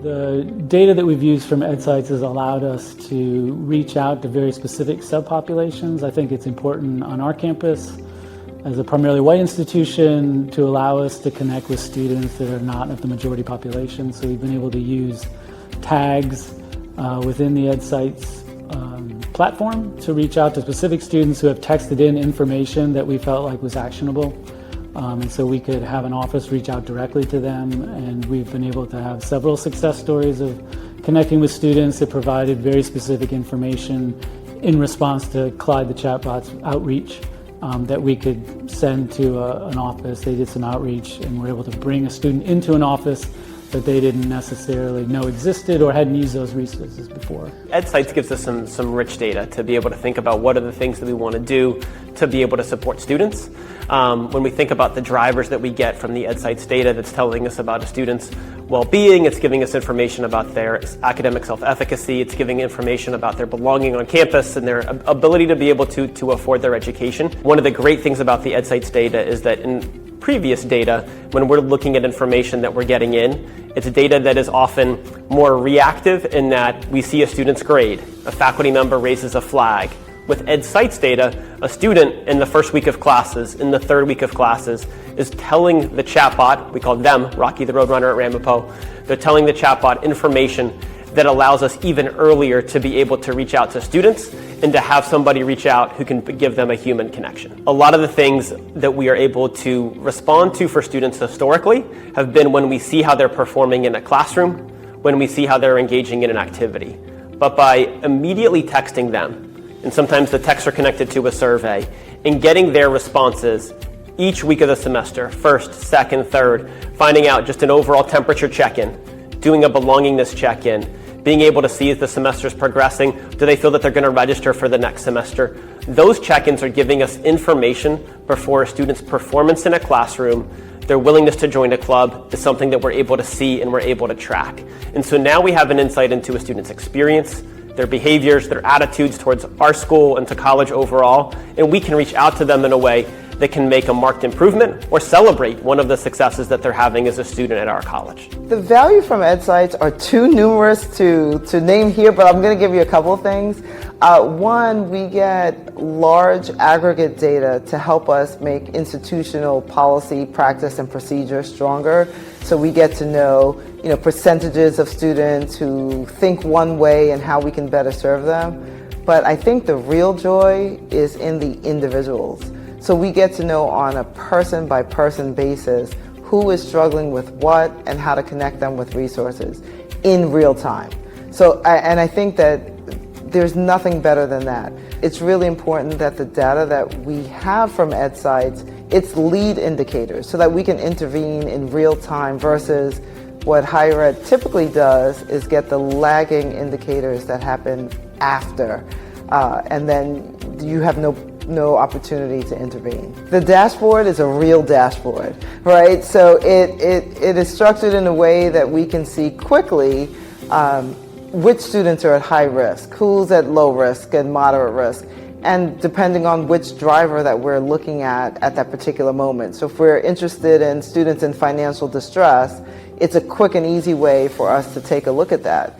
The data that we've used from EdSights has allowed us to reach out to very specific subpopulations. I think it's important on our campus as a primarily white institution to allow us to connect with students that are not of the majority population. So we've been able to use tags within the EdSights platform to reach out to specific students who have texted in information that we felt like was actionable. And so we could have an office reach out directly to them, and we've been able to have several success stories of connecting with students that provided very specific information in response to Clyde the chatbot's outreach that we could send to an office. They did some outreach and were able to bring a student into an office that they didn't necessarily know existed or hadn't used those resources before. EdSights gives us some rich data to be able to think about what are the things that we want to do to be able to support students. When we think about the drivers that we get from the EdSights data that's telling us about a student's well-being, it's giving us information about their academic self-efficacy, it's giving information about their belonging on campus and their ability to be able to afford their education. One of the great things about the EdSights data is that in previous data, when we're looking at information that we're getting in, it's data that is often more reactive in that we see a student's grade, a faculty member raises a flag. With EdSights data, a student in the first week of classes, in the third week of classes, is telling the chatbot, we call them Rocky the Roadrunner at Ramapo, they're telling the chatbot information that allows us even earlier to be able to reach out to students and to have somebody reach out who can give them a human connection. A lot of the things that we are able to respond to for students historically have been when we see how they're performing in a classroom, when we see how they're engaging in an activity. But by immediately texting them, and sometimes the texts are connected to a survey, and getting their responses each week of the semester, first, second, third, finding out just an overall temperature check-in, doing a belongingness check-in, being able to see as the semester is progressing, do they feel that they're going to register for the next semester? Those check-ins are giving us information before a student's performance in a classroom, their willingness to join a club is something that we're able to see and we're able to track. And so now we have an insight into a student's experience, their behaviors, their attitudes towards our school and to college overall, and we can reach out to them in a way that can make a marked improvement or celebrate one of the successes that they're having as a student at our college. The value from EdSights are too numerous to name here, but I'm going to give you a couple of things. One, we get large aggregate data to help us make institutional policy, practice, and procedure stronger. So we get to know, percentages of students who think one way and how we can better serve them. But I think the real joy is in the individuals. So we get to know on a person-by-person basis who is struggling with what and how to connect them with resources in real time. So, and I think that there's nothing better than that. It's really important that the data that we have from EdSights, it's lead indicators so that we can intervene in real time versus what higher ed typically does is get the lagging indicators that happen after, and then you have no opportunity to intervene. The dashboard is a real dashboard, right? So it is structured in a way that we can see quickly which students are at high risk, who's at low risk and moderate risk, and depending on which driver that we're looking at that particular moment. So if we're interested in students in financial distress, it's a quick and easy way for us to take a look at that.